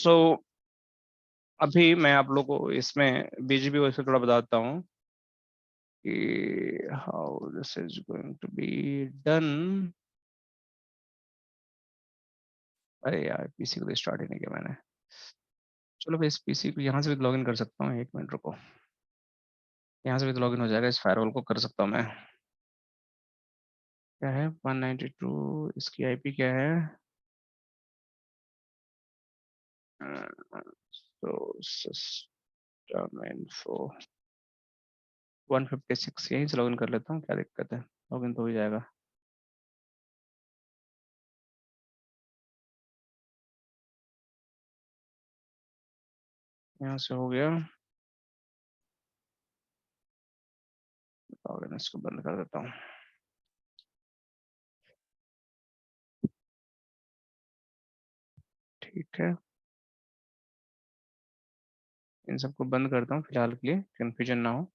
सो अभी मैं आप लोगों को इसमें बीजीपी को इसमें थोड़ा बताता हूँ कि how this is going to be done. अरे यार पीसी को तो स्टार्ट ही नहीं किया मैंने। चलो भाई इस पीसी को यहाँ से भी लॉगिन कर सकता हूँ, 1 मिनट रुको। यहाँ से भी तो लॉगिन हो जाएगा, इस फायरवॉल को कर सकता हूँ मैं। क्या है 192, इसकी आईपी क्या है? तो सिस्टम इन्फो 156, यहीं से लॉगिन कर लेता हूँ, क्या दिक्कत है, लॉगिन तो हो ही जाएगा। यहाँ से हो गया, लॉगिन इसको बंद कर देता हूँ। ठीक है, इन सबको बंद करता हूँ फिलहाल के लिए, कंफ्यूजन ना हो।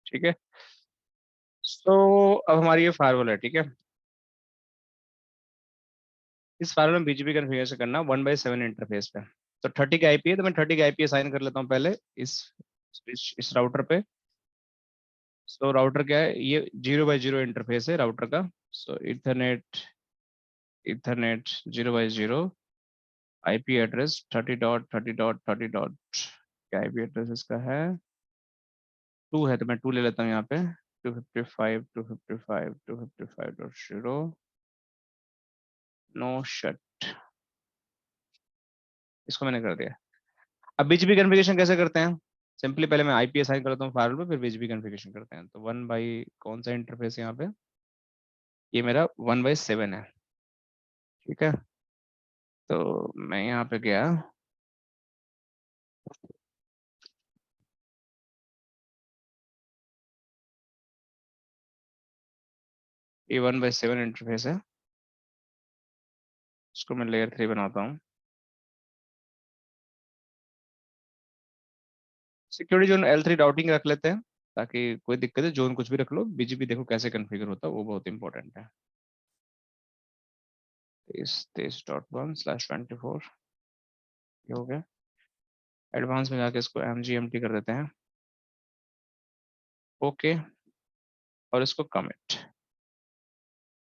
ठीक है, तो अब हमारी ये फायरवॉल है। ठीक है, इस फायरवॉल में बीजीपी कॉन्फ़िगरेशन करना 1/7 इंटरफेस पे। तो 30 की आईपी है, तो मैं 30 की आईपी असाइन कर लेता हूँ पहले इस राउटर पे। सो राउटर क्या है, ये 0/0 इंटरफेस है राउटर का। सो इथरनेट, इथरनेट 0/0 आईपी एड्रेस 30.30.30. क्या आईपी एड्रेस इसका है? 2 है, तो मैं 2 ले लेता हूँ यहाँ पे। 255.255.255.0 नो शट, इसको मैंने कर दिया। अब बीजीपी कॉन्फ़िगरेशन कैसे करते हैं? सिंपली पहले मैं आईपी असाइन करता हूँ फायरवॉल पे, फिर बीजीपी कॉन्फ़िगरेशन करते हैं। तो 1 बाई कौन सा इंटरफेस है यहाँ पे? ये मेरा 1/7 है। ठीक है, तो मैं यहाँ पे गया, ये 1/7 इंटरफेस है, इसको मैं लेयर 3 बनाता हूँ। सिक्योरिटी जोन L3 राउटिंग रख लेते हैं, ताकि कोई दिक्कत है जोन कुछ भी रख लो, बीजीपी देखो कैसे कॉन्फ़िगर होता है, वो बहुत इंपॉर्टेंट है। इस 23.1/24 ये हो गया। एडवांस में जाके इसको mgmt कर देते हैं। ओके, और इसको कमिट,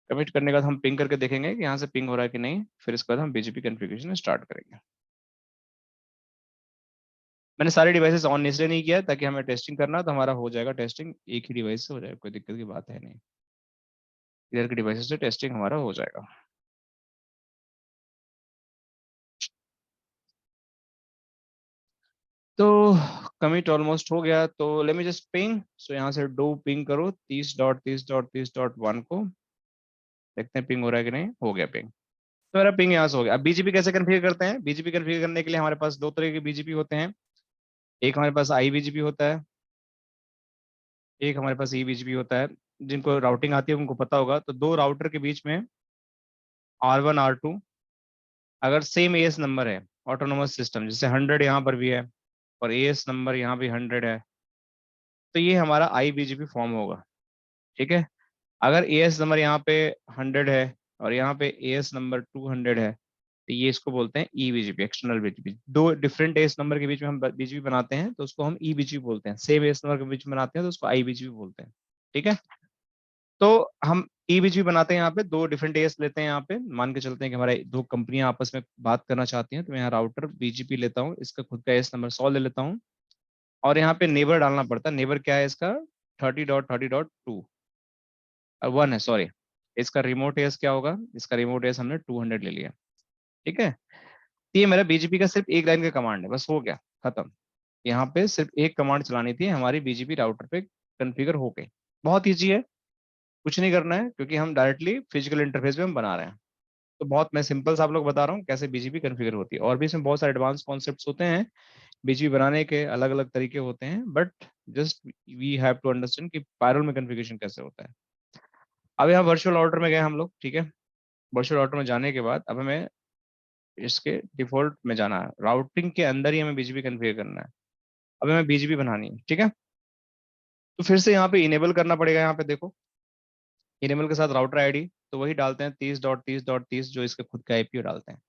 कमिट करने के बाद हम पिंग करके देखेंगे कि यहाँ से पिंग हो रहा है कि नहीं, फिर इसके बाद हम बीजीपी कॉन्फ़िगरेशन स्टार्ट करेंगे। मैंने सारे डिवाइसेस ऑन इसलिए नहीं किया ताकि हमें टेस्टिंग करना, तो हमारा हो जाएगा टेस्टिंग एक ही डिवाइस से हो जाएगा, कोई दिक्कत की बात है नहीं, इधर के डिवाइसेस से टेस्टिंग हमारा हो जाएगा। तो कमिट ऑलमोस्ट हो गया, तो लेट मी जस्ट पिंग। सो यहाँ से डो पिंग करो 30.30.30.1 को, देखते हैं पिंग हो रहा है कि नहीं। हो गया पिंग, तो मेरा पिंग यहाँ से हो गया। अब बीजीपी कैसे कन्फिगर करते हैं? बीजीपी कन्फिगर करने के लिए हमारे पास दो तरह के बीजीपी होते हैं। एक हमारे पास आई बीजीपी होता है, एक हमारे पास ई बीजीपी होता है। जिनको राउटिंग आती है उनको पता होगा। तो दो राउटर के बीच में R1 R2 अगर सेम एएस नंबर है, ऑटोनोमस सिस्टम, जैसे 100 यहाँ पर भी है और एएस नंबर यहाँ भी 100 है, तो ये हमारा आई बीजीपी फॉर्म होगा। ठीक है, अगर एएस नंबर यहाँ पे 100 है और यहाँ पे एएस नंबर 200 है, तो ये इसको बोलते हैं ई बीजीपी, एक्सटर्नल बीजीपी। दो डिफरेंट एएस नंबर के बीच में हम बीजीपी बनाते हैं तो उसको हम ई बीजीपी बोलते हैं। सेम एएस नंबर के बीच में बनाते हैं तो उसको आई बीजीपी बोलते हैं। ठीक है, तो हम ई बीजीपी बनाते हैं, यहाँ पे दो डिफरेंट एएस लेते हैं। यहाँ पे मान के चलते हैं कि हमारे दो कंपनियां आपस में बात करना चाहती हैं, तो मैं यहाँ राउटर बीजीपी लेता हूँ, इसका खुद का एएस नंबर 100 ले लेता हूँ, और यहाँ पे नेबर डालना पड़ता है। नेबर क्या है इसका? 30.30.2 1 है, सॉरी। इसका रिमोट एस क्या होगा? इसका रिमोट एस हमने 200 ले लिया। ठीक है, तो ये मेरा बीजीपी का सिर्फ एक लाइन का कमांड है, बस हो गया, खत्म। यहाँ पे सिर्फ एक कमांड चलानी थी, हमारी बीजीपी राउटर पे कॉन्फ़िगर हो गई। बहुत ईजी है, कुछ नहीं करना है, क्योंकि हम डायरेक्टली फिजिकल इंटरफेस पे हम बना रहे हैं। तो बहुत मैं सिंपल सा आप लोग बता रहा हूँ कैसे बीजीपी कॉन्फ़िगर होती है, और भी इसमें बहुत सारे एडवांस कॉन्सेप्ट्स होते हैं। बीजीपी बनाने के अलग अलग तरीके होते हैं, but just we have to understand कि पायरल में कॉन्फ़िगरेशन कैसे होता है। अब यहाँ वर्चुअल ऑर्डर में गए हम लोग, ठीक है। वर्चुअल ऑर्डर में जाने के बाद अब हमें इसके डिफॉल्ट में जाना है, राउटिंग के अंदर ही हमें बीजीपी कॉन्फ़िगर करना है। अब हमें बीजीपी बनानी है, ठीक है। तो फिर से यहाँ पे इनेबल करना पड़ेगा, यहाँ पे देखो इनेबल के साथ राउटर आईडी, तो वही डालते हैं 30.30.30, जो इसके खुद का आईपी डालते हैं।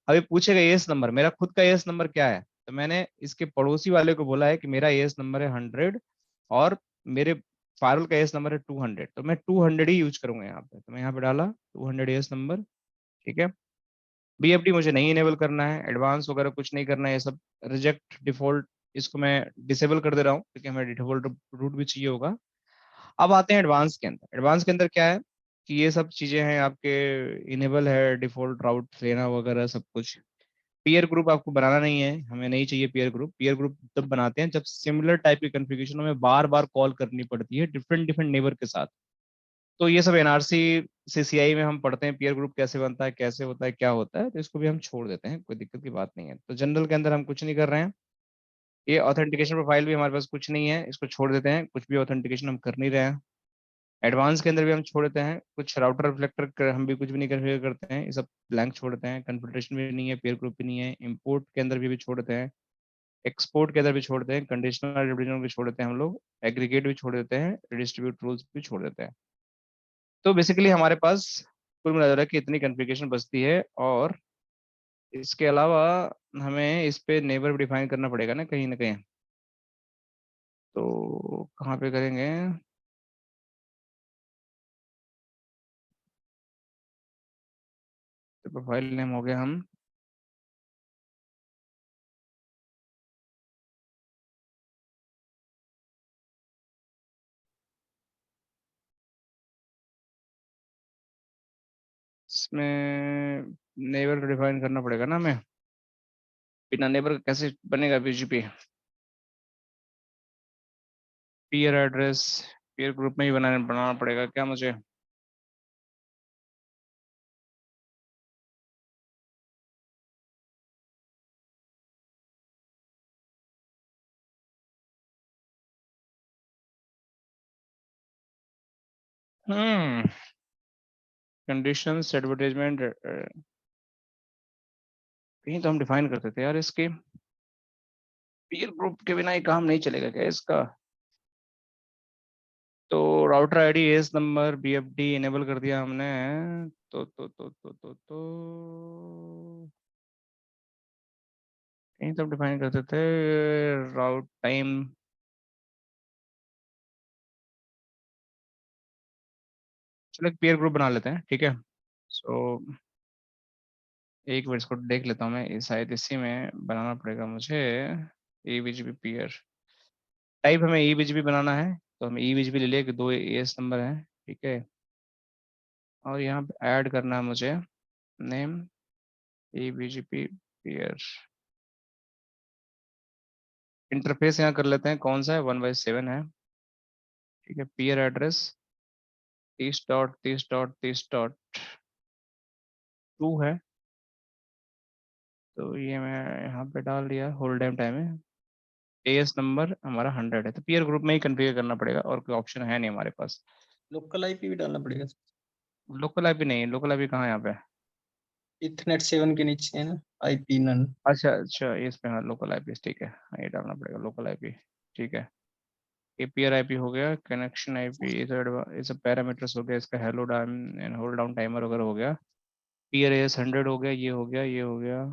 अभी पूछेगा एएस नंबर, मेरा खुद का एएस नंबर क्या है, तो मैंने इसके पड़ोसी वाले को बोला है कि मेरा एएस नंबर है 100 और मेरे फायरल का एएस नंबर है 200, तो मैं 200 ही यूज करूंगा यहाँ पे। तो मैं यहाँ पे डाला 200 एएस नंबर, ठीक है। बीएफडी मुझे नहीं इनेबल करना है, एडवांस वगैरह कुछ नहीं करना है, ये सब रिजेक्ट डिफॉल्ट, इसको मैं डिसेबल कर दे रहा हूँ क्योंकि हमें डिफॉल्ट रूट भी चाहिए होगा। अब आते हैं एडवांस के अंदर। एडवांस के अंदर क्या है कि ये सब चीजें हैं आपके, इनेबल है डिफॉल्ट राउट लेना वगैरह सब कुछ। पीयर ग्रुप आपको बनाना नहीं है, हमें नहीं चाहिए पीयर ग्रुप। पीयर ग्रुप तब बनाते हैं जब सिमिलर टाइप की कॉन्फ़िगरेशन हमें बार बार कॉल करनी पड़ती है डिफरेंट डिफरेंट नेबर के साथ। तो ये सब एनआरसी से सीआई में हम पढ़ते हैं पीयर ग्रुप कैसे बनता है, कैसे होता है, क्या होता है, तो इसको भी हम छोड़ देते हैं, कोई दिक्कत की बात नहीं है। तो जनरल के अंदर हम कुछ नहीं कर रहे हैं। ये ऑथेंटिकेशन प्रोफाइल भी हमारे पास कुछ नहीं है, इसको छोड़ देते हैं, कुछ भी ऑथेंटिकेशन हम कर नहीं रहे हैं। एडवांस के अंदर भी हम छोड़ देते हैं, कुछ राउटर रिफ्लेक्टर हम भी कुछ भी नहीं कॉन्फ़िगर करते हैं, ये सब ब्लैंक छोड़ देते हैं। कन्फिग्रेशन भी नहीं है, पीयर ग्रुप भी नहीं है, इंपोर्ट के अंदर भी छोड़ देते हैं, एक्सपोर्ट के अंदर भी छोड़ देते हैं, कंडीशनल रिप्रेजेंटेशन भी छोड़ देते हैं हम लोग, एग्रीगेट भी छोड़ देते हैं, डिस्ट्रीब्यूट रूल्स भी छोड़ देते हैं। तो बेसिकली हमारे पास कुल मिलाकर के इतनी कॉन्फ़िगरेशन बचती है। और इसके अलावा हमें इस पे नेबर भी डिफाइन करना पड़ेगा ना कहीं ना कहीं। तो कहाँ पे करेंगे, तो प्रोफाइल नेम हो गया हम, इसमें नेबर डिफाइन करना पड़ेगा ना हमें, बिना नेबर का कैसे बनेगा BGP. Peer address peer group में ही बनाना पड़ेगा क्या मुझे। हम्म कंडीशंस एडवर्टाइजमेंट, कहीं तो हम डिफाइन करते थे यार इसके। पीयर ग्रुप के बिना ये काम नहीं चलेगा क्या इसका। तो router ID S number BFD enable कर दिया हमने। तो कहीं तो डिफाइन करते थे राउट टाइम। चलो एक पीयर ग्रुप बना लेते हैं, ठीक है। सो एक मिनट इसको देख लेता हूँ मैं, शायद इसी में बनाना पड़ेगा मुझे। ईबीजीपी पीयर टाइप हमें ईबीजीपी बनाना है, तो हमें ईबीजीपी ले लिया कि दो एस नंबर है, ठीक है। और यहाँ पे ऐड करना है मुझे नेम ईबीजीपी पीयर। इंटरफेस यहाँ कर लेते हैं, कौन सा है, 1/7 है, ठीक है। पीयर एड्रेस 30.30.30.2 है, तो ये मैं यहाँ पे डाल दिया, होल्ड टाइम टाइम है। एएस नंबर हमारा 100 है, तो पीयर ग्रुप में ही कन्फिगर करना पड़ेगा, और कोई ऑप्शन है नहीं हमारे पास। लोकल आईपी भी डालना पड़ेगा। लोकल आईपी नहीं, लोकल आईपी कहाँ है यहाँ पे। इथरनेट 7 के नीचे है ना, आईपी नन। अच्छा अच्छा, ये इसमें हाँ लोकल आईपी, ठीक है, हाँ, ये डालना पड़ेगा लोकल आईपी, ठीक है। ये पीयर आईपी हो गया, कनेक्शन आईपी ये सब पैरामीटर्स हो गया, इसका hello down and hold down timer वगैरह हो गया। पीयर एस 100 हो गया, ये हो गया, ये हो गया।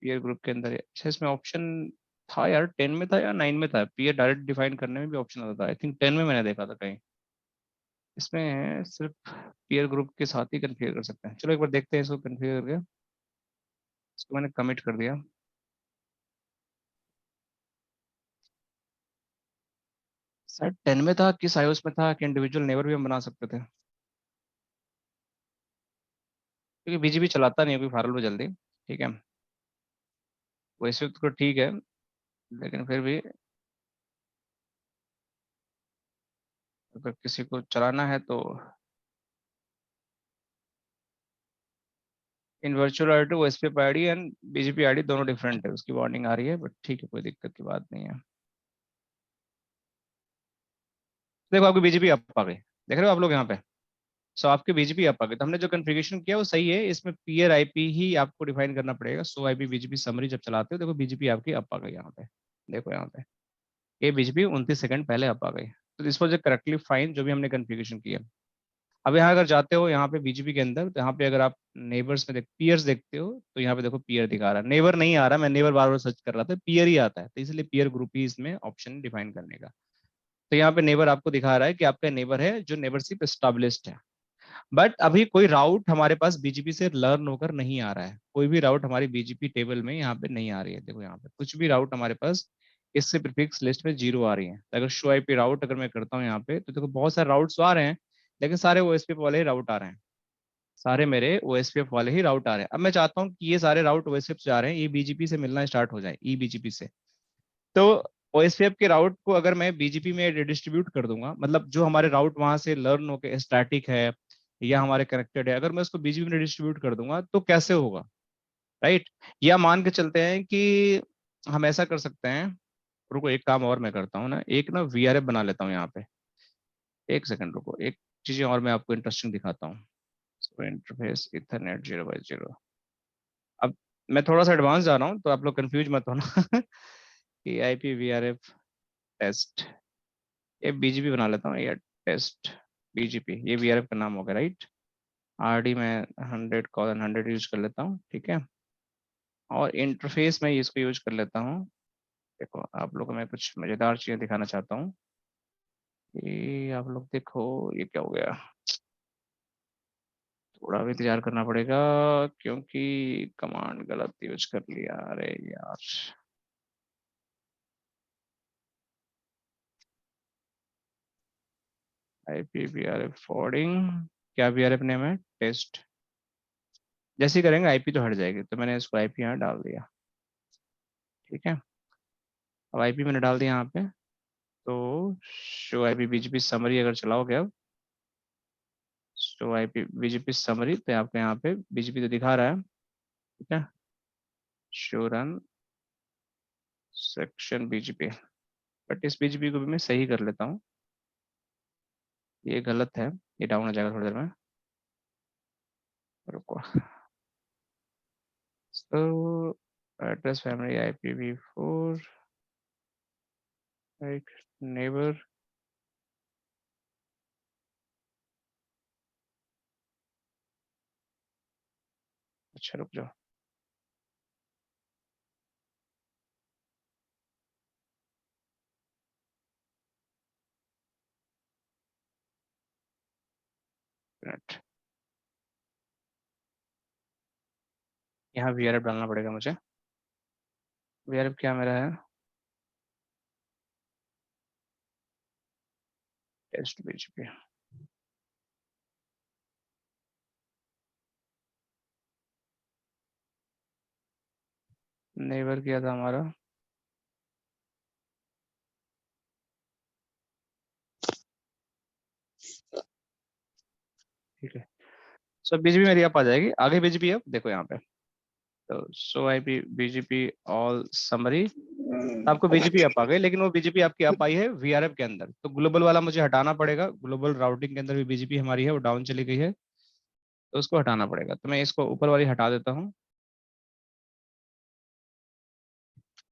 पीयर ग्रुप के अंदर अच्छा इसमें ऑप्शन था यार, 10 में था या 9 में था, पीयर डायरेक्ट डिफाइन करने में भी ऑप्शन आता था, आई थिंक 10 में मैंने देखा था कहीं। इसमें सिर्फ पीयर ग्रुप के साथ ही कन्फिगर कर सकते हैं। चलो एक बार देखते हैं इसको कन्फिगर करके। इसको मैंने कमिट कर दिया। शायद 10 में था कि साइज में था कि इंडिविजुअल नेबर भी हम बना सकते थे, क्योंकि बीजीबी चलाता नहीं है कोई फार्मल में जल्दी, ठीक है। वैसे तो ठीक है, लेकिन फिर भी अगर किसी को चलाना है तो इन virtual ID OSP ID and BGP ID दोनों डिफरेंट है, उसकी वार्निंग आ रही है, बट ठीक है, कोई दिक्कत की बात नहीं है। देखो आपकी बीजीपी अप आ गई, देख रहे हो आप लोग यहाँ पे। सो आपके बीजीपी अप आ गई, तो हमने जो कॉन्फ़िगरेशन किया वो सही है। इसमें पीयर आईपी ही आपको डिफाइन करना पड़ेगा। सो आईपी बीजीपी समरी जब चलाते हो, देखो बीजीपी आपकी अप आ गई यहाँ पे। देखो यहाँ पे ये बीजीपी 29 सेकंड पहले अप आ गई। तो दिस वाज करेक्टली फाइन जो भी हमने कॉन्फ़िगरेशन किया। अब यहाँ अगर जाते हो यहाँ पे बीजीपी के अंदर, तो यहाँ पे अगर आप नेबर्स में पीयर्स देखते हो, तो यहाँ पे देखो पीयर दिखा रहा है, नेबर नहीं आ रहा। मैं नेबर बार बार सर्च कर रहा था, पीयर ही आता है, तो इसलिए पीयर ग्रुप ही इसमें ऑप्शन डिफाइन करने का। तो यहाँ पे नेबर आपको दिखा रहा है कि आपका नेबर है जो नेबरशिप एस्टेब्लिश्ड है। बट अभी कोई राउट हमारे पास बीजीपी से लर्न होकर नहीं आ रहा है, कोई भी राउट हमारी बीजीपी टेबल में यहाँ पे नहीं आ रही है। देखो यहाँ पे कुछ भी राउट हमारे पास इससे प्रीफिक्स लिस्ट में 0 आ रही है। तो अगर शो आईपी राउट अगर मैं करता हूँ यहाँ पे, तो देखो बहुत सारे राउट्स आ रहे हैं, लेकिन सारे ओएसपी वाले ही राउट आ रहे हैं। सारे मेरे ओएसपीएफ वाले ही राउट आ रहे हैं। अब मैं चाहता हूँ कि ये सारे राउट ओएसपीएफ से आ रहे हैं, ये बीजीपी से मिलना स्टार्ट हो जाए, ई बीजीपी से। तो ओएसपीएफ के राउट को अगर मैं बीजीपी में रिडिस्ट्रीब्यूट कर दूंगा, मतलब जो हमारे राउट वहां से लर्न होकर स्टैटिक है या हमारे कनेक्टेड है, अगर मैं उसको बीजीपी में डिस्ट्रीब्यूट कर दूंगा तो कैसे होगा, राइट? या मान के चलते हैं कि हम ऐसा कर सकते हैं, रुको एक काम और मैं करता हूँ ना, एक ना वीआरएफ बना लेता हूँ यहाँ पे। एक सेकंड रुको, एक चीजें और मैं आपको इंटरेस्टिंग दिखाता हूँ। Interface Ethernet 0/0। अब मैं थोड़ा सा एडवांस जा रहा हूँ, तो आप लोग कंफ्यूज मत होना कि आईपी वीआरएफ टेस्ट, ये बीजीपी बना लेता हूँ, ये टेस्ट बीजीपी, ये वीआरएफ का नाम होगा, राइट? आरडी में 100:100 यूज कर लेता हूँ, ठीक है। और इंटरफेस में इसको यूज कर लेता हूँ। देखो आप लोगों को मैं कुछ मजेदार चीजें दिखाना चाहता हूँ कि आप लोग देखो ये क्या हो गया। थोड़ा भी इंतजार करना पड़ेगा क्योंकि कमांड गलत यूज कर लिया, अरे यार। आईपी वीआरएफ फॉरवर्डिंग, क्या वीआरएफ नेम है? टेस्ट। जैसे ही करेंगे आईपी तो हट जाएगी, तो मैंने इसको आईपी यहाँ डाल दिया, ठीक है। अब आईपी मैंने डाल दिया यहाँ पे। तो शो आईपी बीजीपी समरी अगर चलाओगे, अब शो आईपी बीजीपी समरी, तो आपको यहाँ पे बीजीपी तो दिखा रहा है, ठीक है। Show run section BGP, but इस बीजीपी को भी मैं सही कर लेता हूँ, ये गलत है, ये डाउन हो जाएगा थोड़ी देर में, रुको। तो एड्रेस फैमिली IPv4 एक नेबर, अच्छा रुक जाओ। मिनट, यहाँ वीआरएफ डालना पड़ेगा मुझे। वीआरएफ क्या मेरा है? Test BGP. नेबर किया था हमारा, ठीक है। सो बीजीपी मेरी अब आ जाएगी आगे, बीजीपी अब देखो यहाँ पे। तो so IP BGP all summary, आपको बीजीपी अप आ गई, लेकिन वो बीजीपी आपकी अप आई है वीआरएफ के अंदर। तो ग्लोबल वाला मुझे हटाना पड़ेगा, ग्लोबल राउटिंग के अंदर भी बीजीपी हमारी है वो डाउन चली गई है, तो उसको हटाना पड़ेगा। तो मैं इसको ऊपर वाली हटा देता हूँ।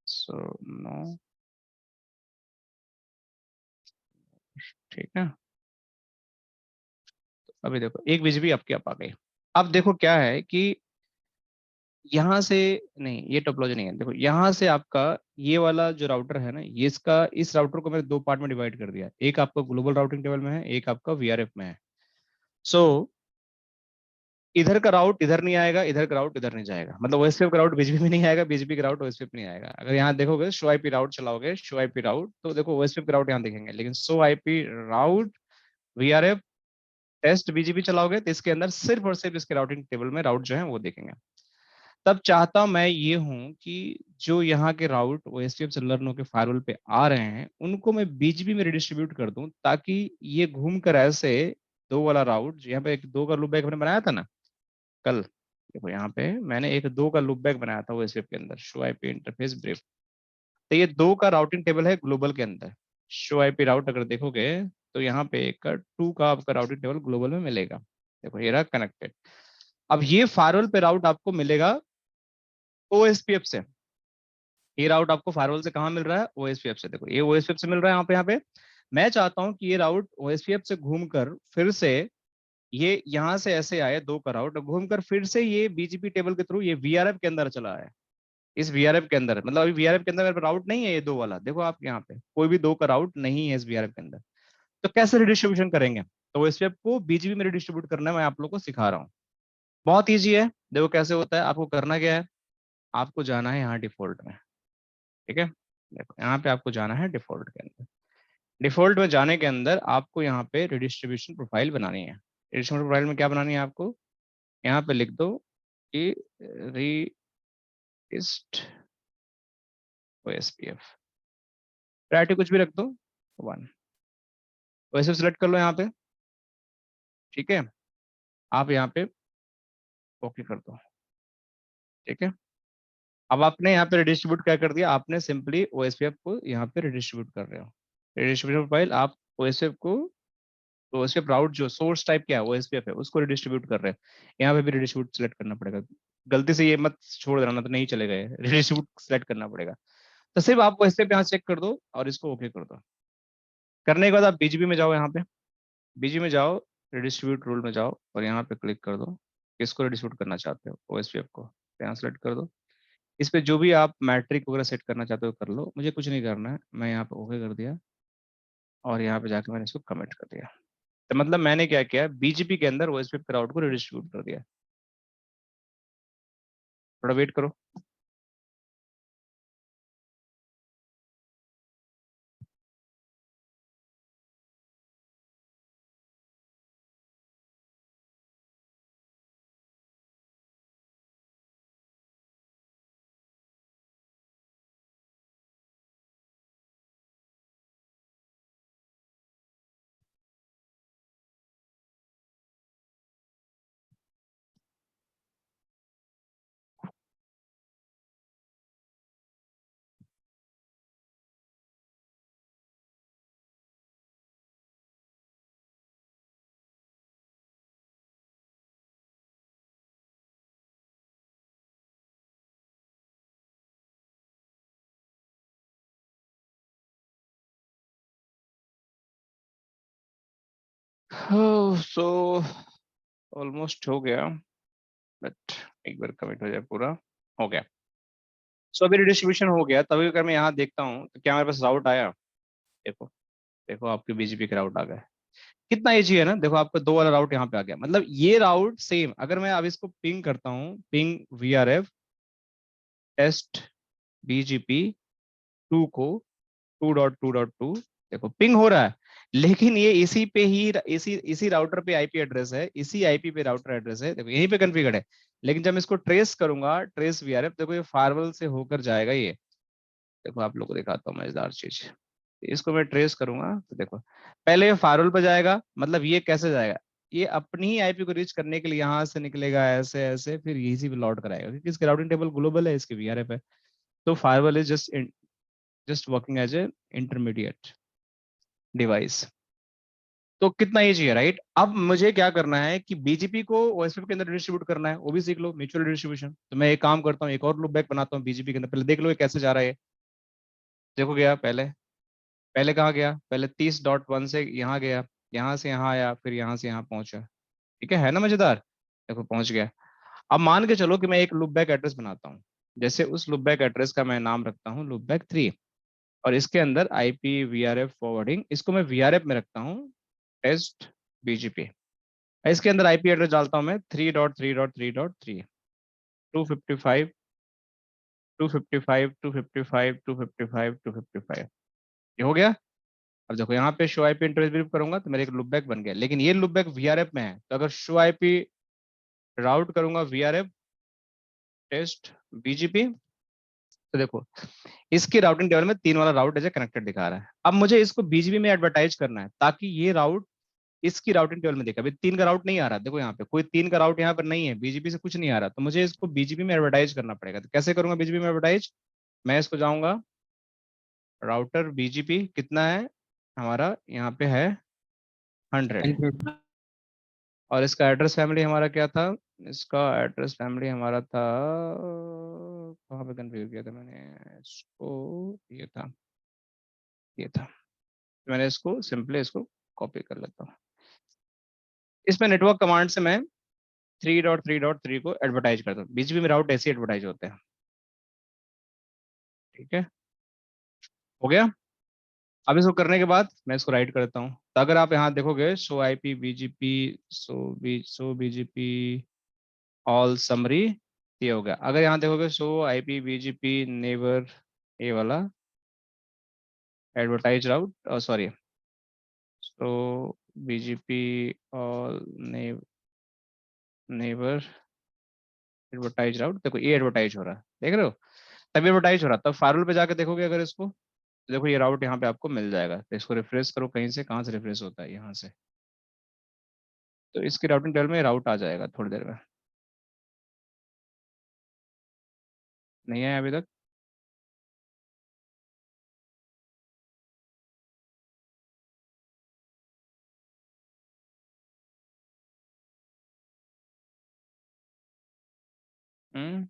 सो नो, ठीक है। अभी देखो एक बीजीपी आपके अप आ गई। अब देखो क्या है कि यहाँ से, नहीं ये टोपोलॉजी नहीं है, देखो यहाँ से आपका ये वाला जो राउटर है ना, ये इसका, इस राउटर को मैंने दो पार्ट में डिवाइड कर दिया, एक आपका ग्लोबल राउटिंग टेबल में है, एक आपका वीआरएफ में है। सो इधर का राउट इधर नहीं आएगा, इधर का राउट इधर नहीं जाएगा, मतलब ओएसपीएफ का राउट बीजीपी में नहीं आएगा, बीजीपी का राउट ओएसपीएफ नहीं आएगा। अगर यहाँ देखोगे शो आईपी राउट चलाओगे, शो आईपी राउट, तो देखो ओएसपीएफ का राउट यहाँ दिखेंगे, लेकिन show IP route VRF test BGP चलाओगे तो इसके अंदर सिर्फ और सिर्फ इसके राउटिंग टेबल में राउट जो है वो देखेंगे। तब चाहता मैं ये हूं कि जो यहाँ के राउट ओएसपीएफ से लर्न होकर फायरवॉल पे आ रहे हैं उनको मैं बीजीपी में रिडिस्ट्रीब्यूट कर दूं, ताकि ये घूम कर ऐसे दो वाला राउट, यहाँ पे एक दो का लूप बैक हमने बनाया था ना कल, देखो यहाँ पे मैंने एक 2 का लूप बैक बनाया था ओएसपीएफ के अंदर, शो आईपी इंटरफेस ब्रीफ। तो ये 2 का राउटिंग टेबल है ग्लोबल के अंदर। शो आईपी राउट अगर देखोगे तो यहाँ पे एक 2 का आपका राउटिंग टेबल ग्लोबल में मिलेगा। देखो ये रहा कनेक्टेड। अब ये फायरवॉल पे राउट आपको मिलेगा ओएसपीएफ से। ये राउट आपको फायरवॉल से कहाँ मिल रहा है? ओएसपीएफ से। देखो ये ओएसपीएफ से मिल रहा है यहाँ पे। मैं चाहता हूँ कि ये राउट ओएसपीएफ से घूमकर फिर से ये यहाँ से ऐसे आए 2 का राउट घूमकर फिर से ये बीजीपी टेबल के थ्रू ये वीआरएफ के अंदर चला आए। इस वीआरएफ के अंदर, मतलब अभी वीआरएफ के अंदर मेरे राउट नहीं है ये 2 वाला। देखो आप यहाँ पे कोई भी 2 का राउट नहीं है इस वीआरएफ के अंदर। तो कैसे रिडिस्ट्रीब्यूशन करेंगे? तो ओएसपीएफ को बीजीपी में रिडिस्ट्रीब्यूट करना है, मैं आप लोग को सिखा रहा हूँ। बहुत ईजी है। देखो कैसे होता है, आपको करना क्या है, आपको जाना है यहाँ डिफॉल्ट में। ठीक है, देखो यहाँ पे आपको जाना है डिफॉल्ट के अंदर। डिफॉल्ट में जाने के अंदर आपको यहाँ पे रिडिस्ट्रीब्यूशन प्रोफाइल बनानी है। रिडिस्ट्रीब्यूशन प्रोफाइल में क्या बनानी है आपको, यहाँ पे लिख दो कि रीस्ट ओएसपीएफ, प्रायोरिटी कुछ भी रख दो 1, वैसे सिलेक्ट कर लो यहाँ पे। ठीक है, आप यहाँ पे ओके कर दो। ठीक है, अब आपने यहाँ पे रिडिस्ट्रीब्यूट क्या कर दिया, आपने सिंपली ओएसपीएफ को यहाँ पे रिडिस्ट्रीब्यूट कर रहे हो। रिडिस्ट्रीब्यूशन प्रोफाइल आप ओएसपीएफ को, तो ओएसपीएफ राउट जो सोर्स टाइप क्या है ओएसपीएफ है उसको रिडिस्ट्रीब्यूट कर रहे हैं। यहाँ पे भी रिडिस्ट्रीब्यूट सिलेक्ट करना पड़ेगा। गलती से ये मत छोड़ देना, तो नहीं चलेगा, रिडिस्ट्रीब्यूट सिलेक्ट करना पड़ेगा। तो सिर्फ आप ओएसपीएफ यहाँ चेक कर दो और इसको ओके कर दो। करने के बाद आप बीजीपी में जाओ, यहाँ पे बीजी में जाओ, रिडिस्ट्रीब्यूट रूल में जाओ और यहाँ पे क्लिक कर दो। किसको रिडिस्ट्रीब्यूट करना चाहते हो? ओएसपीएफ को। यहाँ सेलेक्ट कर दो। इस पे जो भी आप मैट्रिक वगैरह सेट करना चाहते हो कर लो, मुझे कुछ नहीं करना है। मैं यहाँ पे ओके कर दिया और यहाँ पे जाकर मैंने इसको कमेंट कर दिया। तो मतलब मैंने क्या किया, बीजीपी के अंदर ओएसपीएफ क्राउड को रिडिस्ट्रीब्यूट कर दिया। थोड़ा वेट करो। सो ऑलमोस्ट हो गया, बट एक बार कमिट हो जाए पूरा। हो गया। सो अभी रिडिस्ट्रीब्यूशन हो गया। तभी अगर मैं यहाँ देखता हूँ तो क्या मेरे पास राउट आया? देखो, देखो आपके बीजीपी के राउट आ गए। कितना इजी है ना। देखो आपका 2 वाला राउट यहाँ पे आ गया। मतलब ये राउट सेम, अगर मैं अब इसको पिंग करता हूँ, पिंग वीआरएफ टेस्ट बीजीपी 2 को 2.2.2, देखो पिंग हो रहा है। लेकिन ये इसी पे ही, इसी राउटर पे आईपी एड्रेस है, इसी आईपी पे राउटर एड्रेस है, देखो यहीं पे कॉन्फ़िगर्ड है। लेकिन जब मैं इसको ट्रेस करूंगा, ट्रेस वीआरएफ, देखो ये फायरवॉल से होकर जाएगा ये। देखो आप लोगों को दिखाता हूँ मजेदार चीज। इसको मैं ट्रेस करूंगा तो देखो पहले ये फायरवॉल पे जाएगा। मतलब ये कैसे जाएगा, ये अपनी ही आईपी को रीच करने के लिए यहाँ से निकलेगा ऐसे ऐसे, फिर यही से लॉट कराएगा क्योंकि इसके राउटिंग टेबल ग्लोबल है, इसके वीआरएफ है। तो firewall is just working as a intermediate device. तो कितना ईजी है, राइट? अब मुझे क्या करना है कि बीजीपी को ओएसपीएफ के अंदर डिस्ट्रीब्यूट करना है, वो भी सीख लो, म्यूचुअल डिस्ट्रीब्यूशन। तो मैं एक काम करता हूँ, एक और लूप बैक बनाता हूँ बीजीपी के अंदर। पहले देख लो ये कैसे जा रहा है। देखो गया पहले, पहले कहाँ गया, पहले 30.1 से यहाँ गया, यहाँ से यहाँ आया, फिर यहाँ से यहाँ पहुंचा। ठीक है ना मजेदार? देखो पहुंच गया। अब मान के चलो कि मैं एक लूप बैक एड्रेस बनाता हूँ। जैसे उस लूप बैक एड्रेस का मैं नाम रखता हूँ लूप बैक 3, और इसके अंदर आईपी वीआरएफ फॉरवर्डिंग, इसको मैं वीआरएफ में रखता हूँ टेस्ट बीजीपी। इसके अंदर आईपी एड्रेस डालता हूं मैं 3.3.3.3, 255 255 255 255 255। ये हो गया। अब देखो यहाँ पे शो आईपी इंटरफेस ब्रीफ करूंगा तो मेरे एक लूप बैक बन गया। लेकिन ये लूप बैक वीआरएफ में है, तो अगर शो आईपी राउट करूंगा वीआरएफ टेस्ट बीजीपी, तो देखो इसके राउटिंग टेबल में 3 वाला राउट एज कनेक्टेड दिखा रहा है। अब मुझे इसको बीजीपी में एडवर्टाइज करना है ताकि ये राउट इसकी राउटिंग टेबल में देखा, अभी 3 का राउट नहीं आ रहा, देखो यहाँ पे कोई 3 का राउट यहाँ पर नहीं है, बीजीपी से कुछ नहीं आ रहा, तो मुझे इसको बीजीपी में एडवर्टाइज करना पड़ेगा। तो कैसे करूंगा बीजीपी में एडवर्टाइज? मैं इसको जाऊंगा, राउटर बीजीपी कितना है हमारा, यहाँ पे है 100, 100। और इसका एड्रेस फैमिली हमारा क्या था? इसका एड्रेस फैमिली हमारा था, कहाँ पे कन्फ्यूज किया था मैंने इसको, ये था। मैंने इसको सिंपली इसको कॉपी कर लेता हूँ। इसमें नेटवर्क कमांड से मैं 3.3.3 को एडवर्टाइज करता हूँ, बीच में राउट ऐसे एडवर्टाइज होते हैं। ठीक है, हो गया। अब इसको करने के बाद मैं इसको राइट करता हूँ, तो अगर आप यहाँ देखोगे show IP BGP, show BGP all summary, ये हो गया। अगर यहाँ देखोगे शो आईपी बीजीपी नेबर, ये वाला advertise route, sorry, show BGP all neighbour advertise route, देखो ये एडवर्टाइज हो रहा है, देख रहे हो, तभी एडवर्टाइज हो रहा है। तब फायरवॉल पे जाकर देखोगे अगर इसको, तो देखो ये राउट यहाँ पे आपको मिल जाएगा। तो इसको रिफ्रेश करो, कहीं से, कहाँ से रिफ्रेश होता है, यहाँ से, तो इसकी राउटिंग टेबल में राउट आ जाएगा थोड़ी देर में। नहीं है अभी तक? हम्म,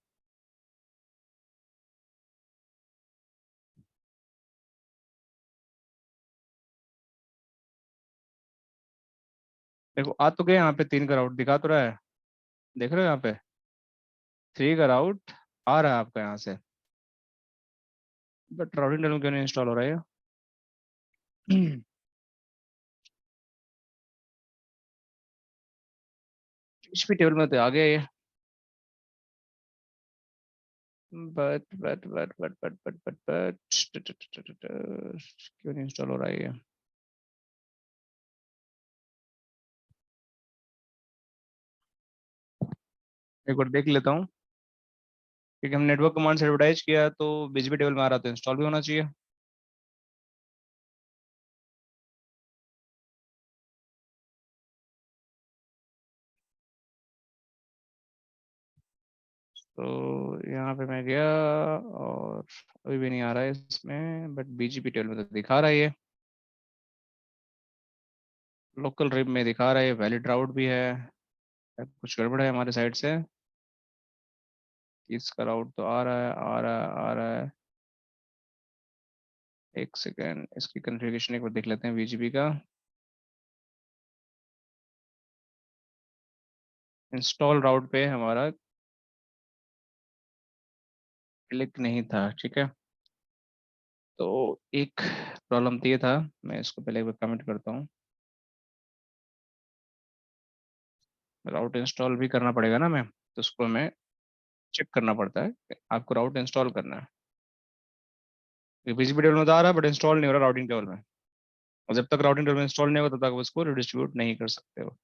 देखो आ तो गए, यहाँ पे 3 का राउट दिखा तो रहा है, देख रहे हो यहाँ पे 3 का राउट आ रहा है आपका यहाँ से, बट राउटिंग टेबल में क्यों नहीं इंस्टॉल हो रहा है? पीएचपी टेबल में तो आ गया ये, बट क्यों नहीं इंस्टॉल हो रहा है ये? एक बार देख लेता हूँ, क्योंकि हम नेटवर्क कमांड से एडवर्टाइज किया तो बीजीपी टेबल में आ रहा, तो इंस्टॉल भी होना चाहिए। तो यहाँ पे मैं गया, और अभी भी नहीं आ रहा है इसमें, बट बीजीपी टेबल में तो दिखा रहा है ये, लोकल रिप में दिखा रहा है, वैलिड राउट भी है। अब कुछ गड़बड़ है हमारे साइड से, इसका राउट तो आ रहा है, आ रहा है, आ रहा है। एक सेकेंड, इसकी कॉन्फ़िगरेशन एक बार देख लेते हैं बीजीपी का। इंस्टॉल राउट पे हमारा क्लिक नहीं था, ठीक है। तो एक प्रॉब्लम तो ये था, मैं इसको पहले एक बार कमेंट करता हूँ। राउट इंस्टॉल भी करना पड़ेगा ना मैं, तो उसको हमें चेक करना पड़ता है कि आपको राउट इंस्टॉल करना है। बीजीपी टेबल में तो आ रहा है, बट इंस्टॉल नहीं हो रहा राउटिंग टेबल में, और जब तक राउटिंग टेबल में इंस्टॉल नहीं होगा तब तक आप उसको रिडिस्ट्रीब्यूट नहीं कर सकते हो।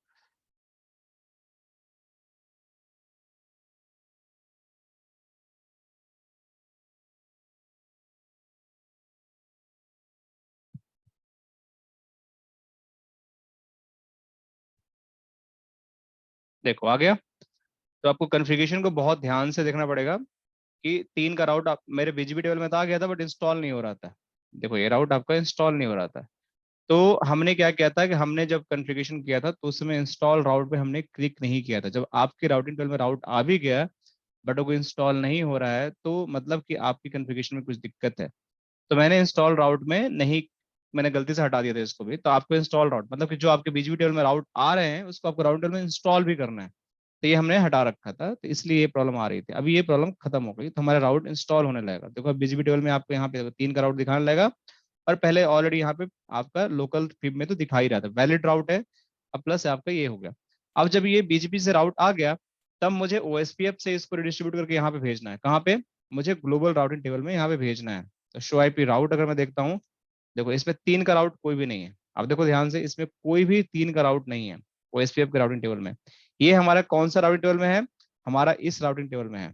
देखो आ गया। तो आपको कॉन्फ़िगरेशन को बहुत ध्यान से देखना पड़ेगा कि 3 का राउट आप मेरे बीजीपी टेबल में तो आ गया था, बट इंस्टॉल नहीं हो रहा था। देखो ये राउट आपका इंस्टॉल नहीं हो रहा था, तो हमने क्या किया था कि हमने जब कॉन्फ़िगरेशन किया था तो उसमें इंस्टॉल राउट पे हमने क्लिक नहीं किया था। जब आपके राउटिंग टेबल में राउट आ भी गया, बट वो इंस्टॉल नहीं हो रहा है, तो मतलब कि आपकी कॉन्फ़िगरेशन में कुछ दिक्कत है। तो मैंने इंस्टॉल राउट में नहीं, मैंने गलती से हटा दिया था इसको भी। तो आपको इंस्टॉल राउट मतलब कि जो आपके बीजीपी टेबल में राउट आ रहे हैं उसको आपको राउट टेबल में इंस्टॉल भी करना है। तो ये हमने हटा रखा था, तो इसलिए ये प्रॉब्लम आ रही थी। अभी ये प्रॉब्लम खत्म हो गई, तो हमारा राउट इंस्टॉल होने लगेगा। देखो बीजीपी टेबल में आपको यहाँ पे 3 का राउट दिखाने लगेगा, और पहले ऑलरेडी यहाँ पे आपका लोकल फिब में तो दिखा ही रहा था, वैलिड राउट है। अब प्लस आपका ये हो गया। अब जब ये बीजीपी से राउट आ गया, तब मुझे ओएसपीएफ से इसको रिडिस्ट्रीब्यूट करके यहाँ पे भेजना है। कहाँ पे? मुझे ग्लोबल राउटिंग टेबल में यहाँ पे भेजना है। तो शो आईपी राउट अगर मैं देखता हूँ, देखो इसमें 3 का राउट कोई भी नहीं है। अब देखो ध्यान से, इसमें कोई भी 3 का राउट नहीं है ओएसपीएफ के राउटिंग टेबल में। ये हमारा कौन सा राउटिंग टेबल में है? हमारा इस राउटिंग टेबल में है,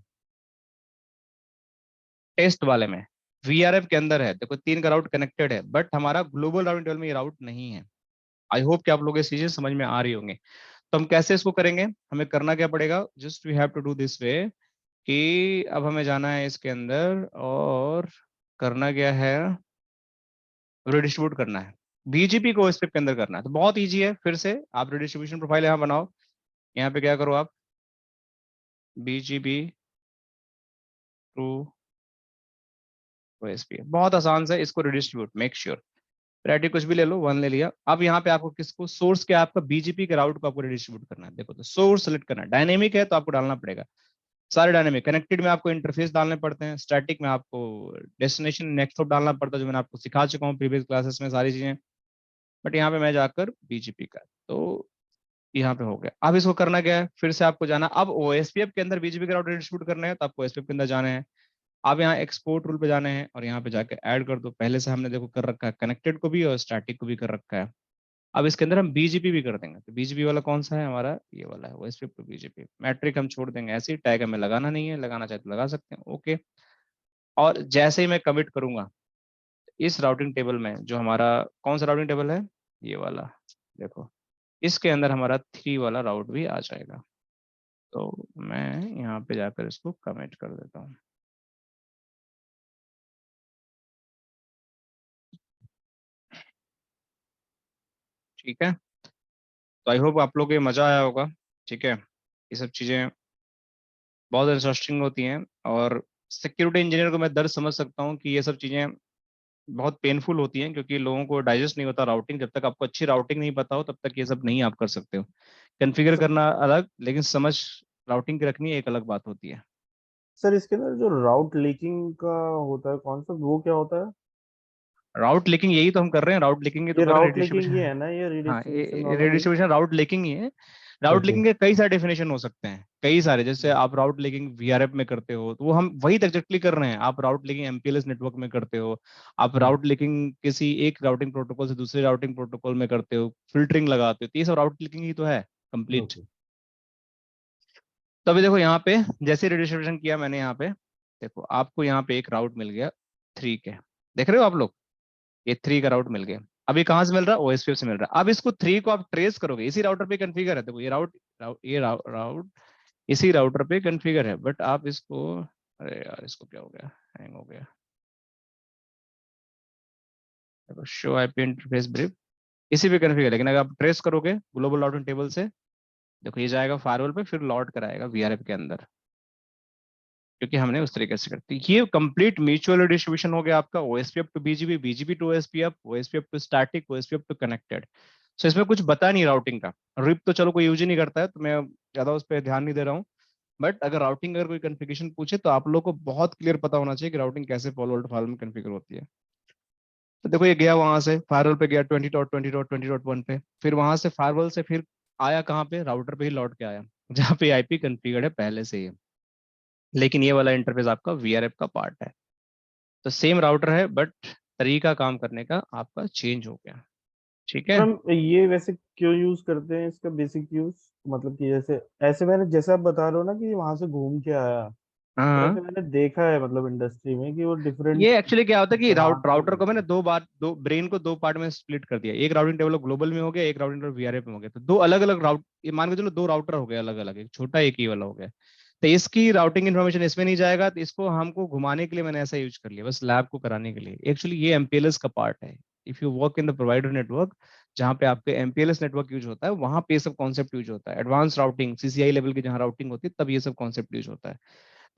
टेस्ट वाले में, वीआरएफ के अंदर है। देखो 3 का राउट कनेक्टेड है, बट हमारा ग्लोबल राउटिंग टेबल में ये राउट नहीं है। आई होप कि आप लोगों को चीजें समझ में आ रही होंगी। तो हम कैसे इसको करेंगे, हमें करना क्या पड़ेगा, just we have to do this way कि अब हमें जाना है इसके अंदर और करना क्या है, रिडिस्ट्रीब्यूट करना है, बीजीपी को स्क्रिप्ट के अंदर करना है। तो बहुत ईजी है, फिर से आप रिडिस्ट्रीब्यूशन प्रोफाइल यहाँ बनाओ, यहाँ पे क्या करो आप, बीजीपी टू ओएसपी, बहुत आसान से इसको रिडिस्ट्रीब्यूट, मेक श्योर वैरायटी कुछ भी ले लो, वन ले लिया। अब यहाँ पे आपको किसको, सोर्स के आपका बीजीपी के राउट को आपको रिडिस्ट्रीब्यूट करना है। देखो तो सोर्स सेलेक्ट करना है, डायनेमिक है तो आपको डालना पड़ेगा सारे डायनेमिक, कनेक्टेड में आपको इंटरफेस डालने पड़ते हैं, स्टैटिक में आपको डेस्टिनेशन नेक्स्ट हॉप डालना पड़ता है, जो मैंने आपको सिखा चुका हूँ प्रीवियस क्लासेस में सारी चीजें। बट यहाँ पे मैं जाकर बीजीपी का, तो यहाँ पे हो गया। अब इसको करना क्या है, फिर से आपको जाना, अब ओएसपीएफ के अंदर बीजीपी का राउटर डिस्ट्रीब्यूट करना है, तो आपको ओएसपीएफ के अंदर जाना है। अब यहाँ एक्सपोर्ट रूल पे जाने हैं और यहाँ पे जाके ऐड कर दो, पहले से हमने देखो कर रखा है कनेक्टेड को भी और स्टैटिक को भी कर रखा है। अब इसके अंदर हम बीजीपी भी कर देंगे, तो बीजीपी वाला कौन सा है हमारा, ये वाला है ओएसपीएफ टू बीजीपी। मैट्रिक हम छोड़ देंगे ऐसे ही, टैग हमें लगाना नहीं है, लगाना चाहे तो लगा सकते हैं, ओके। और जैसे ही मैं कमिट करूंगा इस राउटिंग टेबल में, जो हमारा कौन सा राउटिंग टेबल है, ये वाला, देखो इसके अंदर हमारा 3 वाला राउट भी आ जाएगा। तो मैं यहाँ पे जाकर इसको कमेंट कर देता हूँ। ठीक है, तो आई होप आप लोग को ये मजा आया होगा। ठीक है, ये सब चीजें बहुत इंटरेस्टिंग होती हैं, और सिक्योरिटी इंजीनियर को मैं दर्द समझ सकता हूँ कि ये सब चीजें बहुत पेनफुल होती हैं, क्योंकि लोगों को डाइजेस्ट नहीं होता राउटिंग, जब तक आपको अच्छी राउटिंग नहीं पता हो तब तक ये सब नहीं आप कर सकते हो। कॉन्फ़िगर सर करना अलग, लेकिन समझ राउटिंग की रखनी एक अलग बात होती है। सर इसके अंदर जो राउट लीकिंग का होता है कॉन्सेप्ट, वो क्या होता है? राउट लीकिंग यही तो हम कर रहे हैं, राउट लीकिंग ही तो ये कर रहे हैं, राउट लीकिंग ही रिडिस्ट्रीब्यूशन। है ना, ये हाँ, रिडिस्ट्रीब्यूशन वाला भी? रिडिस्ट्रीब्यूशन राउट लीकिंग ही है। राउट ओके। लीकिंग के कई सारे डेफिनेशन हो सकते हैं, कई सारे, जैसे आप राउट लीकिंग वीआरएफ में करते हो तो वो हम वही तक एग्जैक्टली कर रहे हैं, आप राउट लीकिंग एमपीएलएस नेटवर्क में करते हो, आप राउट लीकिंग किसी एक राउटिंग प्रोटोकॉल से दूसरे राउटिंग प्रोटोकॉल में करते हो, फिल्टरिंग लगाते हो, तो ये सब राउट लीकिंग ही तो है कंप्लीट। ओके। तो अभी देखो यहाँ पे जैसे रजिस्ट्रेशन किया मैंने, यहाँ पे देखो आपको यहाँ पे एक राउट मिल गया 3 के, देख रहे हो आप लोग, ये 3 का राउट मिल गया। अभी कहाँ से मिल रहा है, ओएसपीएफ से मिल रहा है। अब इसको 3 को आप ट्रेस करोगे, इसी राउटर पे कॉन्फ़िगर है, देखो ये राउट इसी राउटर पे कॉन्फ़िगर है, बट आप इसको, अरे यार इसको क्या हो गया, हैंग हो गया। देखो शो आईपी इंटरफेस ब्रीफ इसी पे कॉन्फ़िगर, लेकिन अगर आप ट्रेस करोगे ग्लोबल राउटिंग टेबल से, देखो ये जाएगा फायरवॉल पे, फिर लॉट कराएगा वीआरएफ के अंदर, क्योंकि हमने उस तरीके से करती। ये कंप्लीट म्यूचुअल डिस्ट्रीब्यूशन हो गया आपका, OSPF to BGP, BGP to OSPF, OSPF to static, OSPF to connected. So इसमें कुछ बता नहीं राउटिंग का, रिप तो चलो कोई यूज ही नहीं करता है, तो मैं ज्यादा उस पर ध्यान नहीं दे रहा हूँ। बट अगर राउटिंग, अगर कोई कन्फिगरेशन पूछे तो आप लोग को बहुत क्लियर पता होना चाहिए कि राउटिंग कैसे फॉलो फाइल में कन्फिगर होती है। तो देखो ये गया वहां से फायरवॉल पे गया 20.20.20.1 पे, फिर वहां से फायरवॉल से फिर आया कहाँ पे, राउटर पे ही लौट के आया, जहाँ पे आईपी कन्फिगर्ड है पहले से ही। लेकिन ये वाला इंटरफेस आपका वीआरएफ का पार्ट है, तो सेम राउटर है, बट तरीका काम करने का आपका चेंज हो गया। ठीक है। सर हम ये वैसे क्यों यूज करते हैं, इसका बेसिक यूज? मतलब कि जैसे ऐसे मैंने, जैसे आप बता रहे हो ना कि वहां से घूम के आया, तो हाँ, ऐसे मैंने देखा है मतलब इंडस्ट्री में कि वो डिफरेंट ये एक्चुअली क्या होता है कि ब्रांच में राउटर को करते मैंने हैं। दो बार, दो ब्रेन को दो पार्ट में स्प्लिट कर दिया, एक राउटिंग टेबल ग्लोबल में हो गया, एक राउटिंग टेबल वीआरएफ में हो गया, तो दो अलग अलग राउट, ये मान के चलो दो राउटर हो गए अलग अलग, एक छोटा एक ही वाला हो गया। तो इसकी राउटिंग इन्फॉर्मेशन इसमें नहीं जाएगा, तो इसको हमको घुमाने के लिए मैंने ऐसा यूज कर लिया, बस लैब को कराने के लिए। एक्चुअली ये एमपीएलएस का पार्ट है, if you work in the provider network, जहाँ पे आपके एमपीएलएस नेटवर्क यूज होता है, वहां पे ये सब कॉन्सेप्ट यूज होता है, एडवांस राउटिंग सीसीआई लेवल की जहाँ राउटिंग होती है तब ये सब कॉन्सेप्ट यूज होता है।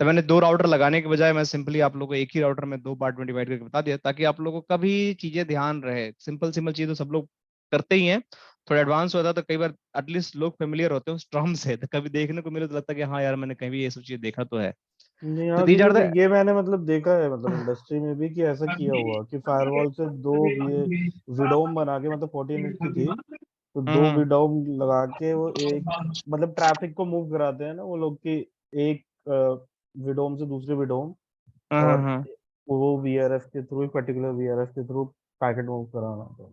तो मैंने दो राउटर लगाने के बजाय मैं सिंपली आप लोगों को एक ही राउटर में दो पार्ट में डिवाइड करके बता दिया, ताकि आप लोगों को कभी चीजें ध्यान रहे। सिंपल सिंपल चीज तो सब लोग करते ही हैं, थोड़ा एडवांस होता है तो कई बार एटलीस्ट लोग फेमिलियर होते हैं उस टर्म से, तो कभी देखने को मिले तो लगता है कि हाँ यार मैंने कहीं भी ये सब चीज देखा तो है। नहीं तो हाँ, दीज आर क्योंकि द, ये मैंने मतलब देखा है मतलब इंडस्ट्री में भी कि ऐसा किया हुआ कि फायरवॉल से दो विडोम बना के, मतलब 14 की थी, तो दो हम्म, विडोम लगा के वो एक, मतलब ट्रैफिक को मूव कराते हैं ना वो लोग की, एक विडोम से दूसरे विडोम, और हाँ, वो वीआरएफ के थ्रू, एक पर्टिकुलर वीआरएफ के थ्रू पैकेट मूव कराना था।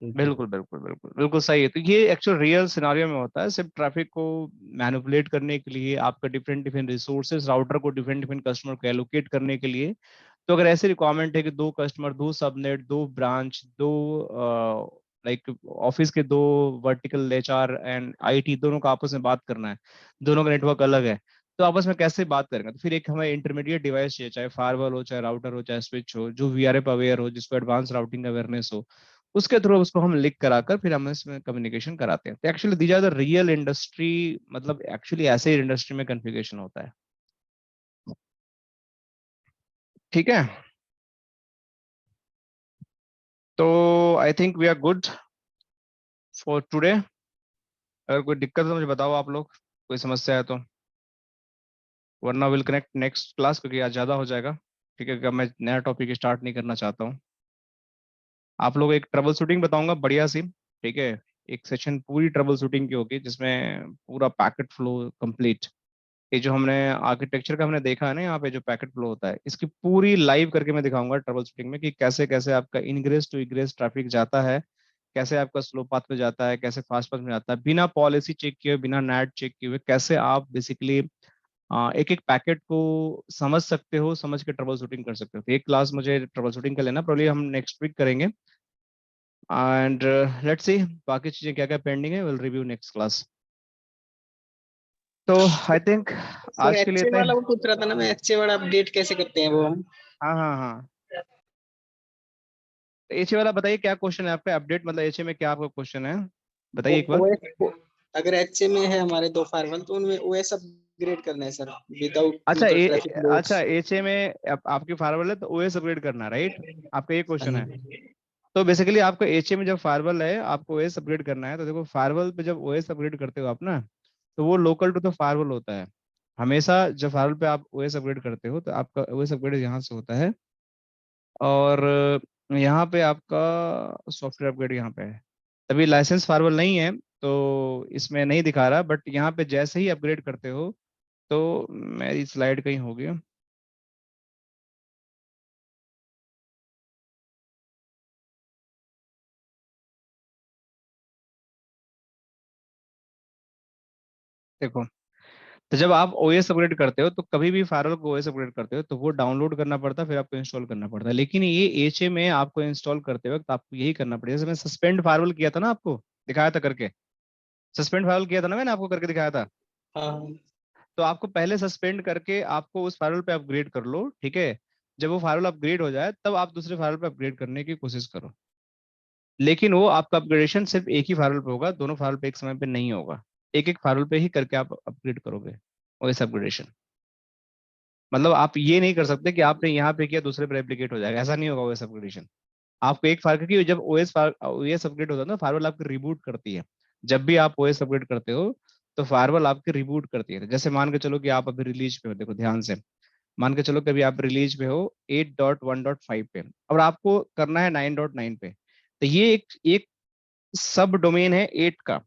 ठीक है बिल्कुल सर। बिल्कुल बिल्कुल बिल्कुल सही है। तो ये एक्चुअल रियल सिनारियो में होता है, सिर्फ ट्रैफिक को मैनिपुलेट करने के लिए, आपका डिफरेंट डिफरेंट रिसोर्सेज राउटर को डिफरेंट डिफरेंट कस्टमर को एलोकेट करने के लिए। तो अगर ऐसी रिक्वायरमेंट है कि दो कस्टमर, दो सबनेट, दो ब्रांच, दो लाइक ऑफिस के दो वर्टिकल एचआर एंड आईटी दोनों का आपस में बात करना है, दोनों का नेटवर्क अलग है, तो आपस में कैसे बात करेंगे? तो फिर एक हमें इंटरमीडिएट डिवाइस चाहिए, चाहे फायरवॉल हो, चाहे राउटर हो, चाहे स्विच हो, जो वीआरएफ अवेयर हो, जिसको एडवांस राउटिंग अवेयरनेस हो, उसके थ्रू उसको हम लिंक कराकर फिर हम इसमें कम्युनिकेशन कराते हैं। तो actually these are the real industry, मतलब एक्चुअली ऐसे ही इंडस्ट्री में कॉन्फ़िगरेशन होता है। ठीक है, तो I think we are good for today. अगर कोई दिक्कत है तो मुझे बताओ आप लोग, कोई समस्या है तो, वरना विल कनेक्ट नेक्स्ट क्लास, क्योंकि आज ज़्यादा हो जाएगा। ठीक है, मैं नया टॉपिक स्टार्ट नहीं करना चाहता हूँ। आप लोग एक ट्रबल शूटिंग बताऊंगा बढ़िया सी, ठीक है, एक सेशन पूरी ट्रबल शूटिंग की होगी जिसमें पूरा पैकेट फ्लो कंप्लीट, ये जो हमने आर्किटेक्चर का हमने देखा है ना, यहाँ पे जो पैकेट फ्लो होता है, इसकी पूरी लाइव करके मैं दिखाऊंगा ट्रबल शूटिंग में कि कैसे कैसे आपका इनग्रेस टू इग्रेस ट्रैफिक जाता है, कैसे आपका स्लो पाथ में जाता है, कैसे फास्ट पाथ में जाता है, बिना पॉलिसी चेक किए, बिना नेट चेक किए हुए, कैसे आप बेसिकली एक एक पैकेट को समझ सकते हो, समझ के ट्रबल शूटिंग कर सकते हो। तो एक क्लास मुझे ट्रबल शूटिंग का लेना, प्रॉब्ली हम नेक्स्ट वीक करेंगे। एंड लेट्स सी बाकी चीजें क्या क्या पेंडिंग है, विल रिव्यू नेक्स्ट क्लास। तो आई थिंक सर आज के लिए एचए इतना ही। वाला वो पूछ रहा था ना, मैं एचए वाला अपडेट कैसे करते हैं वो हम? हाँ हाँ हाँ, एचए वाला बताइए क्या क्वेश्चन है आपका, अपडेट मतलब एचए में क्या आपका क्वेश्चन है, बताइए एक बार। ओएस, अगर एचए में है हमारे दो फायरवॉल तो उनमें ओएस अपग्रेड करना है सर, विदाउट अच्छा मतलब ट्रैफिक अच्छा लॉस। एचए में आपकी फायरवॉल है तो ओएस अपग्रेड करना है, राइट? आपका ये हाँ क्वेश्चन है। जी। तो बेसिकली आपको एचए में जब फायरवॉल है, आपको ओएस अपग्रेड करना है, तो देखो फायरवॉल पे जब ओएस अपग्रेड करते हो आप ना, तो वो लोकल टू द फायरवॉल होता है। हमेशा जब फायरवॉल पे आप ओएस अपग्रेड करते हो तो आपका ओएस अपग्रेड यहाँ से होता है, और यहाँ पे आपका सॉफ्टवेयर अपग्रेड यहाँ पे है। तभी लाइसेंस फायरवॉल नहीं है तो इसमें नहीं दिखा रहा, बट यहाँ पे जैसे ही अपग्रेड करते हो, तो मेरी स्लाइड कहीं होगी, देखो। तो जब आप ओएस अपग्रेड करते हो, तो कभी भी फायरवॉल को ओएस अपग्रेड करते हो तो वो डाउनलोड करना पड़ता है, फिर आपको इंस्टॉल करना पड़ता है। लेकिन ये एचए में आपको इंस्टॉल करते वक्त आपको यही करना पड़ेगा, जैसे मैंने सस्पेंड फायरवॉल किया था ना, आपको दिखाया था करके, सस्पेंड फायरवॉल किया था ना मैंने, आपको करके दिखाया था। हाँ तो आपको पहले सस्पेंड करके आपको उस फायरवॉल पे अपग्रेड कर लो, ठीक है। जब वो फायरवॉल अपग्रेड हो जाए तब आप दूसरे फायरवॉल पे अपग्रेड करने की कोशिश करो। लेकिन वो आपका अपग्रेडेशन सिर्फ एक ही फायरवॉल पे होगा, दोनों फायरवॉल पे एक समय पे नहीं होगा। एक एक फायरवॉल पे ही करके आप अपग्रेड करोगे ओएस अपग्रेडेशन। मतलब आप ये नहीं कर सकते कि आपने यहाँ पे किया दूसरे पे रेप्लिकेट हो जाएगा, ऐसा नहीं होगा ओएस अपग्रेडेशन। आपको एक फायर, क्योंकि जब ओएस अपग्रेड होता है ना, फायरवॉल आपकी रिबूट करती है। जब भी आप ओएस अपग्रेड करते हो तो फायरवॉल आपकी रिबूट करती है। जैसे मान के चलो कि आप अभी रिलीज पे हो, देखो ध्यान से, मान के चलो कभी आप रिलीज पे हो 8.1.5 पे, और आपको करना है 9.9 पे, तो ये एक एक सब डोमेन है 8 का।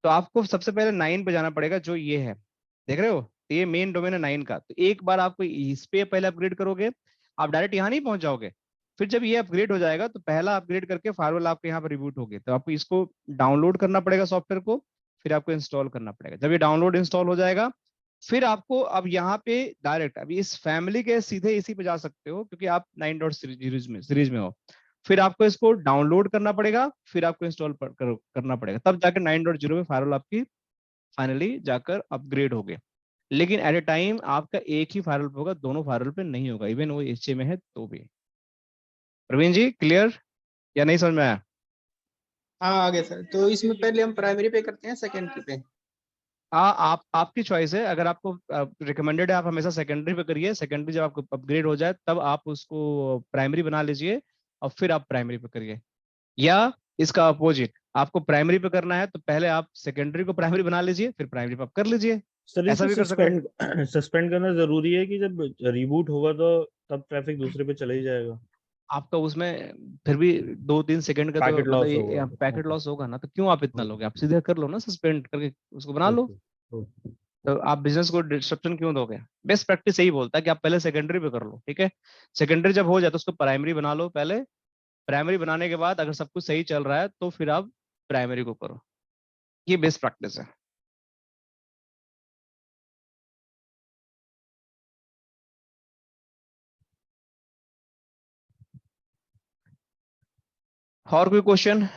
तो आपको सबसे पहले 9 पे जाना पड़ेगा, जो ये है, देख रहे हो, तो ये मेन डोमेन है 9 का। तो एक बार आपको इस पे पहले अपग्रेड करोगे, आप डायरेक्ट यहाँ नहीं पहुंच जाओगे। फिर जब ये अपग्रेड हो जाएगा तो पहला अपग्रेड करके फायरवॉल आपके यहाँ पर रिबूट होगी, तो आपको इसको डाउनलोड करना पड़ेगा सॉफ्टवेयर को, फिर आपको इंस्टॉल करना पड़ेगा। जब ये डाउनलोड इंस्टॉल हो जाएगा, फिर आपको अब यहाँ पे डायरेक्ट अभी इस फैमिली के सीधे इसी पे जा सकते हो, क्योंकि आप 9 सीरीज में हो। फिर आपको इसको डाउनलोड करना पड़ेगा, फिर आपको इंस्टॉल करना पड़ेगा, तब जाकर 9.0 में फायरवॉल आपकी फाइनली जाकर अपग्रेड हो गए। लेकिन एट ए टाइम आपका एक ही फायरवॉल पे होगा, दोनों फायरवॉल पे नहीं होगा, इवन वो एचए में है तो भी। प्रवीण जी क्लियर या नहीं समझ में आया? हाँ आगे सर, तो इसमें पहले हम प्राइमरी पे करते हैं सेकेंडरी पे? आप आपकी चॉइस है, अगर आपको रिकमेंडेड है आप हमेशा सेकेंडरी पे करिए, सेकेंडरी जब आपको अपग्रेड हो जाए तब आप उसको प्राइमरी बना लीजिए, और फिर आप प्राइमरी पे करिए। या इसका अपोजिट, आपको प्राइमरी पे करना है तो पहले आप सेकेंडरी को प्राइमरी बना लीजिए, फिर प्राइमरी पे आप कर लीजिए, सर ऐसा इसमें भी कर सकते हैं। सस्पेंड सस्पेंड करना जरूरी है कि जब रिबूट होगा तो तब ट्रैफिक दूसरे पे चला ही जाएगा? आपका उसमें फिर भी 2-3 सेकंड का तो पैकेट मतलब लॉस होगा। पैकेट ओके लॉस होगा ना, तो क्यों आप इतना लोगे? आप सीधे कर लो ना, सस्पेंड करके उसको बना लो। Okay okay. तो आप बिजनेस को डिस्ट्रप्शन क्यों दोगे? बेस्ट प्रैक्टिस यही बोलता है कि आप पहले सेकेंडरी पे कर लो, ठीक है। सेकेंडरी जब हो जाए तो उसको प्राइमरी बना लो पहले, प्राइमरी बनाने के बाद अगर सब कुछ सही चल रहा है तो फिर आप प्राइमरी को करो। ये बेस्ट प्रैक्टिस है। और कोई question?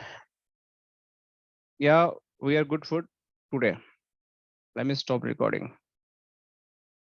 Yeah, we are good for today. Let me stop recording.